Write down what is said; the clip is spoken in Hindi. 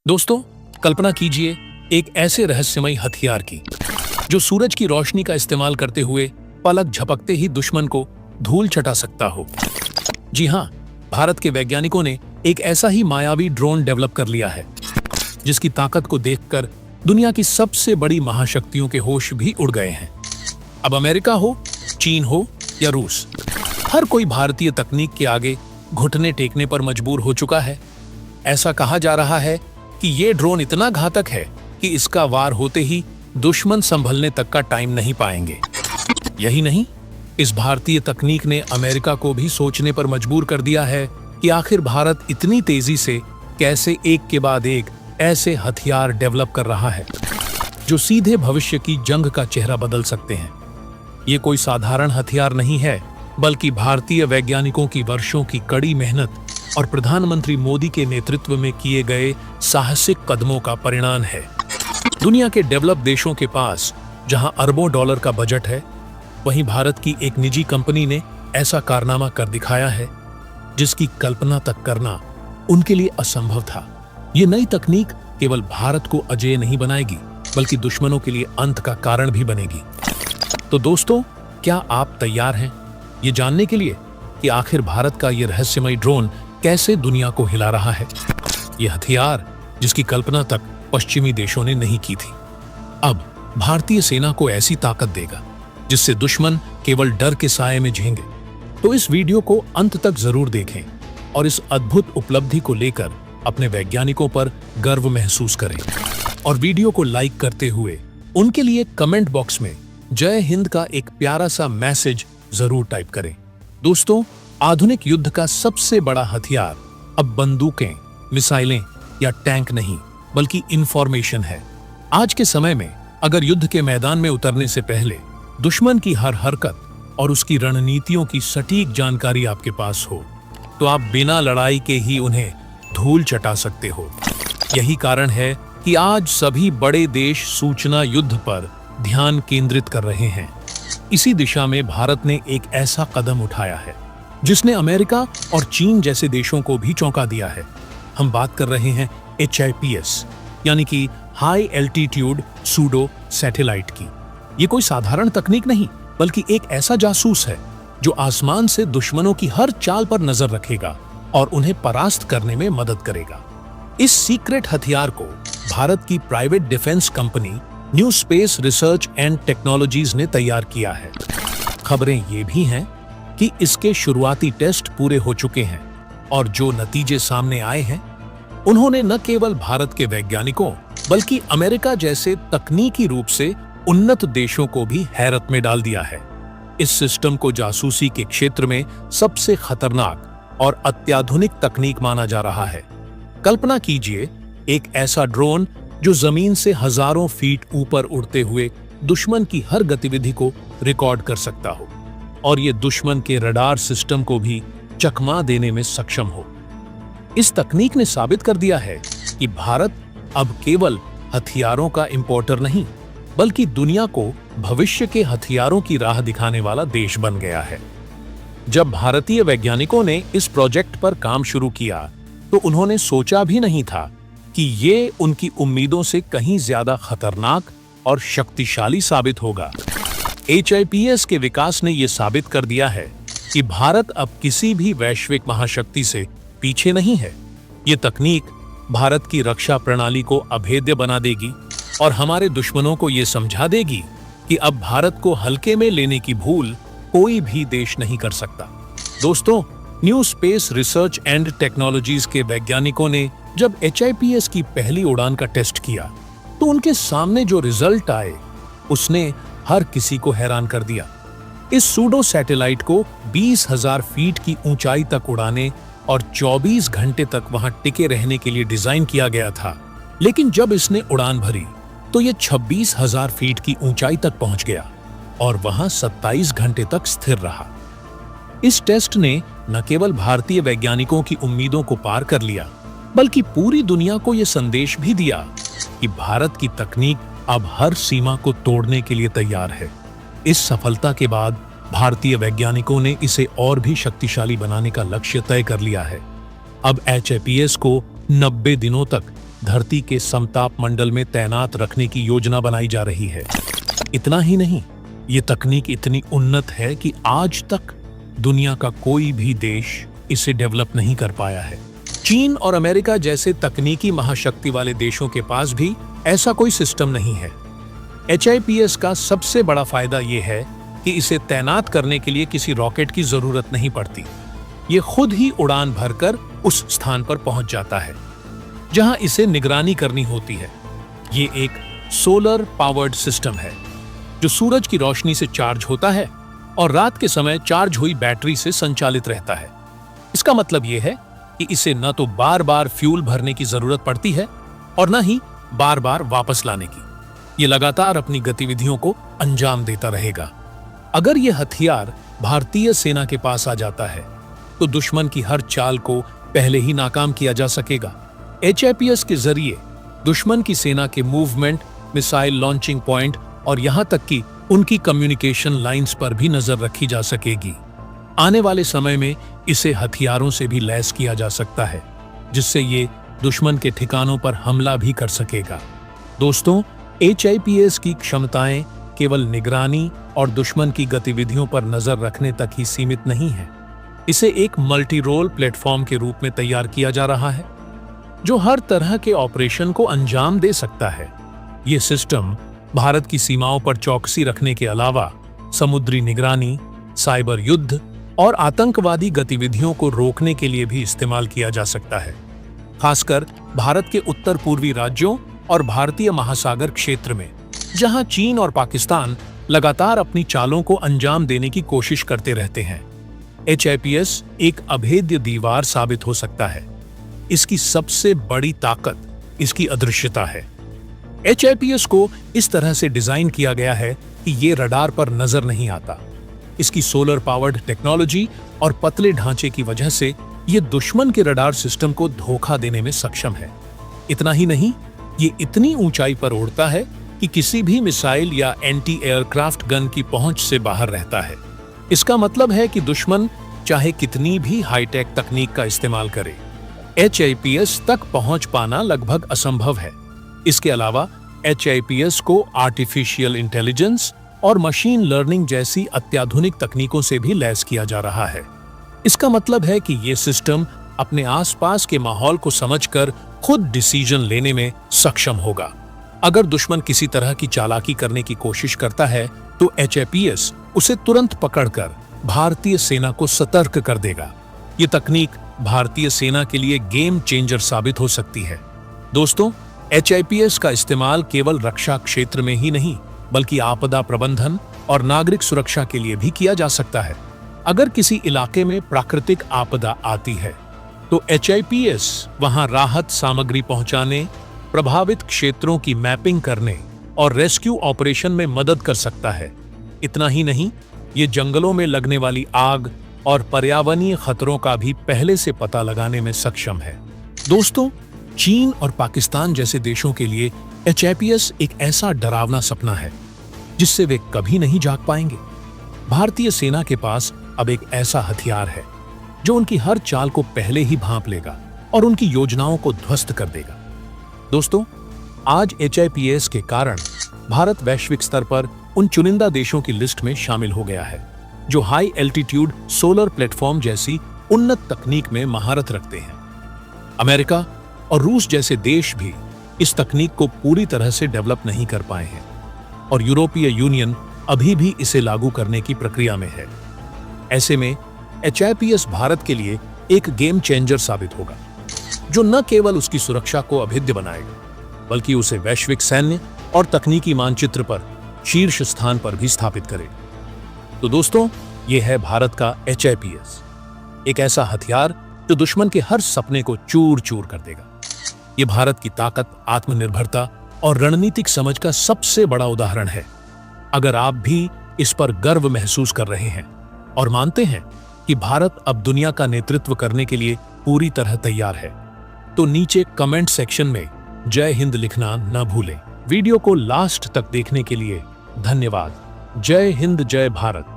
दोस्तों, कल्पना कीजिए एक ऐसे रहस्यमयी हथियार की जो सूरज की रोशनी का इस्तेमाल करते हुए पलक झपकते ही दुश्मन को धूल चटा सकता हो। जी हां, भारत के वैज्ञानिकों ने एक ऐसा ही मायावी ड्रोन डेवलप कर लिया है जिसकी ताकत को देखकर दुनिया की सबसे बड़ी महाशक्तियों के होश भी उड़ गए हैं। अब अमेरिका हो, चीन हो या रूस, हर कोई भारतीय तकनीक के आगे घुटने टेकने पर मजबूर हो चुका है। ऐसा कहा जा रहा है कि ये ड्रोन इतना घातक है कि इसका वार होते ही दुश्मन संभलने तक का टाइम नहीं पाएंगे। यही नहीं, इस भारतीय तकनीक ने अमेरिका को भी सोचने पर मजबूर कर दिया है कि आखिर भारत इतनी तेजी से कैसे एक के बाद एक ऐसे हथियार डेवलप कर रहा है जो सीधे भविष्य की जंग का चेहरा बदल सकते हैं। ये कोई साधारण हथियार नहीं है, बल्कि भारतीय वैज्ञानिकों की वर्षों की कड़ी मेहनत और प्रधानमंत्री मोदी के नेतृत्व में किए गए साहसिक कदमों का परिणाम है। दुनिया के डेवलप देशों के पास जहां अरबों डॉलर का बजट है, वहीं भारत की एक निजी कंपनी ने ऐसा कारनामा कर दिखाया है जिसकी कल्पना तक करना उनके लिए असंभव था। ये नई तकनीक केवल भारत को अजेय नहीं बनाएगी, बल्कि दुश्मनों के लिए अंत का कारण भी बनेगी। तो दोस्तों, क्या आप तैयार हैं ये जानने के लिए कि आखिर भारत का ये रहस्यमयी ड्रोन कैसे दुनिया को हिला रहा है? ये हथियार जिसकी कल्पना तक पश्चिमी देशों ने नहीं की थी, अब भारतीय सेना को ऐसी ताकत देगा जिससे दुश्मन केवल डर के साए में झेंगे। तो इस वीडियो को अंत तक जरूर देखें और इस अद्भुत उपलब्धि को लेकर अपने वैज्ञानिकों पर गर्व महसूस करें। और वीडियो को लाइक करते हुए उनके लिए कमेंट बॉक्स में जय हिंद का एक प्यारा सा मैसेज जरूर टाइप करें। दोस्तों, आधुनिक युद्ध का सबसे बड़ा हथियार अब बंदूकें, मिसाइलें या टैंक नहीं, बल्कि इंफॉर्मेशन है। आज के समय में अगर युद्ध के मैदान में उतरने से पहले दुश्मन की हर हरकत और उसकी रणनीतियों की सटीक जानकारी आपके पास हो, तो आप बिना लड़ाई के ही उन्हें धूल चटा सकते हो। यही कारण है कि आज सभी बड़े देश सूचना युद्ध पर ध्यान केंद्रित कर रहे हैं। इसी दिशा में भारत ने एक ऐसा कदम उठाया है जिसने अमेरिका और चीन जैसे देशों को भी चौंका दिया है। हम बात कर रहे हैं HIPS यानी कि हाई एल्टीट्यूड सूडो सैटेलाइट की। ये कोई साधारण तकनीक नहीं, बल्कि एक ऐसा जासूस है जो आसमान से दुश्मनों की हर चाल पर नजर रखेगा और उन्हें परास्त करने में मदद करेगा। इस सीक्रेट हथियार को भारत की private defence company new space research and technologies ने तैयार किया है। खबरें ये भी हैं कि इसके शुरुआती टेस्ट पूरे हो चुके हैं और जो नतीजे सामने आए हैं, उन्होंने न केवल भारत के वैज्ञानिकों बल्कि अमेरिका जैसे तकनीकी रूप से उन्नत देशों को भी हैरत में डाल दिया है। इस सिस्टम को जासूसी के क्षेत्र में सबसे खतरनाक और अत्याधुनिक तकनीक माना जा रहा है। कल्पना कीजिए एक ऐसा ड्रोन जो जमीन से हजारों फीट ऊपर उड़ते हुए दुश्मन की हर गतिविधि को रिकॉर्ड कर सकता हो और ये दुश्मन के रडार सिस्टम को भी चकमा देने में सक्षम हो। इस तकनीक ने साबित कर दिया है कि भारत अब केवल हथियारों का इंपोर्टर नहीं, बल्कि दुनिया को भविष्य के हथियारों की राह दिखाने वाला देश बन गया है। जब भारतीय वैज्ञानिकों ने इस प्रोजेक्ट पर काम शुरू किया, तो उन्होंने सोचा भी नहीं था कि ये उनकी उम्मीदों से कहीं ज्यादा खतरनाक और शक्तिशाली साबित होगा। HIPS के विकास ने यह साबित कर दिया है कि भारत अब किसी भी वैश्विक महाशक्ति से पीछे नहीं है। ये तकनीक भारत की रक्षा प्रणाली को अभेद्य बना देगी और हमारे दुश्मनों को ये समझा देगी कि अब भारत को हल्के में लेने की भूल कोई भी देश नहीं कर सकता। दोस्तों, new space research and technologies के वैज्ञानिकों ने जब HIPS की पहली उड़ान का टेस्ट किया, तो उनके सामने जो रिजल्ट आए उसने हर किसी को हैरान कर दिया। इस सूडो सैटेलाइट को 20,000 फीट की ऊंचाई तक उड़ाने और 24 घंटे तक वहां टिके रहने के लिए डिजाइन किया गया था, लेकिन जब इसने उड़ान भरी तो यह 26,000 फीट की ऊंचाई तक पहुंच गया और वहां 27 घंटे तक स्थिर रहा। इस टेस्ट ने न केवल भारतीय वैज्ञानिकों की उम्मीदों को पार कर लिया, बल्कि पूरी दुनिया को यह संदेश भी दिया कि भारत की तकनीक अब हर सीमा को तोड़ने के लिए तैयार है। इस सफलता के बाद भारतीय वैज्ञानिकों ने इसे और भी शक्तिशाली बनाने का लक्ष्य तय कर लिया है। अब HIPS को 90 दिनों तक धरती के समताप मंडल में तैनात रखने की योजना बनाई जा रही है। इतना ही नहीं, ये तकनीक इतनी उन्नत है कि आज तक दुनिया का कोई भी देश इसे डेवलप नहीं कर पाया है। चीन और अमेरिका जैसे तकनीकी महाशक्ति वाले देशों के पास भी ऐसा कोई सिस्टम नहीं है। HIPS का सबसे बड़ा फायदा यह है कि इसे तैनात करने के लिए किसी रॉकेट की जरूरत नहीं पड़ती। ये खुद ही उड़ान भरकर उस स्थान पर पहुंच जाता है जहां इसे निगरानी करनी होती है। ये एक सोलर पावर्ड सिस्टम है जो सूरज की रोशनी से चार्ज होता है और रात के समय चार्ज हुई बैटरी से संचालित रहता है। इसका मतलब यह है कि इसे न तो बार बार फ्यूल भरने की जरूरत पड़ती है और न ही बार बार वापस लाने की। ये लगातार अपनी गतिविधियों को अंजाम देता रहेगा। अगर यह हथियार भारतीय सेना के पास आ जाता है तो दुश्मन की हर चाल को पहले ही नाकाम किया जा सकेगा। HIPS के जरिए दुश्मन की सेना के मूवमेंट, मिसाइल लॉन्चिंग पॉइंट और यहां तक कि उनकी कम्युनिकेशन लाइंस पर भी नजर रखी जा सकेगी। आने वाले समय में इसे हथियारों से भी लैस किया जा सकता है जिससे ये दुश्मन के ठिकानों पर हमला भी कर सकेगा। दोस्तों, HIPS की क्षमताएं केवल निगरानी और दुश्मन की गतिविधियों पर नजर रखने तक ही सीमित नहीं है। इसे एक मल्टी रोल प्लेटफॉर्म के रूप में तैयार किया जा रहा है जो हर तरह के ऑपरेशन को अंजाम दे सकता है। ये सिस्टम भारत की सीमाओं पर चौकसी रखने के अलावा समुद्री निगरानी, साइबर युद्ध और आतंकवादी गतिविधियों को रोकने के लिए भी इस्तेमाल किया जा सकता है, खासकर भारत के उत्तर पूर्वी राज्यों और भारतीय महासागर क्षेत्र में, जहां चीन और पाकिस्तान लगातार अपनी चालों को अंजाम देने की कोशिश करते रहते हैं। HIPS एक अभेद्य दीवार साबित हो सकता है। इसकी सबसे बड़ी ताकत इसकी अदृश्यता है। HIPS को इस तरह से डिजाइन किया गया है कि ये रडार पर नजर नहीं आता। इसकी सोलर पावर्ड टेक्नोलॉजी और पतले ढांचे की वजह से ये दुश्मन के रडार सिस्टम को धोखा देने में सक्षम है। इतना ही नहीं, ये इतनी ऊंचाई पर उड़ता है कि किसी भी मिसाइल या एंटी एयरक्राफ्ट गन की पहुंच से बाहर रहता है। इसका मतलब है कि दुश्मन चाहे कितनी भी हाईटेक तकनीक का इस्तेमाल करे, HIPS तक पहुंच पाना लगभग असंभव है। इसके अलावा HIPS को आर्टिफिशियल इंटेलिजेंस और मशीन लर्निंग जैसी अत्याधुनिक तकनीकों से भी लैस किया जा रहा है। इसका मतलब है कि ये सिस्टम अपने आसपास के माहौल को समझकर खुद डिसीजन लेने में सक्षम होगा। अगर दुश्मन किसी तरह की चालाकी करने की कोशिश करता है तो HIPS उसे तुरंत पकड़कर भारतीय सेना को सतर्क कर देगा। ये तकनीक भारतीय सेना के लिए गेम चेंजर साबित हो सकती है। दोस्तों, HIPS का इस्तेमाल केवल रक्षा क्षेत्र में ही नहीं बल्कि आपदा प्रबंधन और नागरिक सुरक्षा के लिए भी किया जा सकता है। अगर किसी इलाके में प्राकृतिक आपदा आती है तो HIPS वहां राहत सामग्री पहुंचाने, प्रभावित क्षेत्रों की मैपिंग करने और रेस्क्यू ऑपरेशन में मदद कर सकता है। इतना ही नहीं, ये जंगलों में लगने वाली आग और पर्यावरणीय खतरों का भी पहले से पता लगाने में सक्षम है। दोस्तों, चीन और पाकिस्तान जैसे देशों के लिए HIPS एक ऐसा डरावना सपना है जिससे वे कभी नहीं जाग पाएंगे। भारतीय सेना के पास अब एक ऐसा हथियार है जो उनकी हर चाल को पहले ही भांप लेगा और उनकी योजनाओं को ध्वस्त कर देगा। दोस्तों, आज HIPS के कारण भारत वैश्विक स्तर पर उन चुनिंदा देशों की लिस्ट में शामिल हो गया है जो हाई एल्टीट्यूड सोलर प्लेटफॉर्म जैसी उन्नत तकनीक में महारत रखते हैं। अमेरिका और रूस जैसे देश भी इस तकनीक को पूरी तरह से डेवलप नहीं कर पाए हैं और यूरोपीय यूनियन अभी भी इसे लागू करने की प्रक्रिया में है। ऐसे में HIPS भारत के लिए एक गेम चेंजर साबित होगा जो न केवल उसकी सुरक्षा को अभेद्य बनाएगा बल्कि उसे वैश्विक सैन्य और तकनीकी मानचित्र पर शीर्ष स्थान पर भी स्थापित करेगा। तो दोस्तों, यह है भारत का HIPS, एक ऐसा हथियार जो दुश्मन के हर सपने को चूर चूर कर देगा। यह भारत की ताकत, आत्मनिर्भरता और रणनीतिक समझ का सबसे बड़ा उदाहरण है। अगर आप भी इस पर गर्व महसूस कर रहे हैं और मानते हैं कि भारत अब दुनिया का नेतृत्व करने के लिए पूरी तरह तैयार है, तो नीचे कमेंट सेक्शन में जय हिंद लिखना न भूलें। वीडियो को लास्ट तक देखने के लिए धन्यवाद। जय हिंद, जय भारत।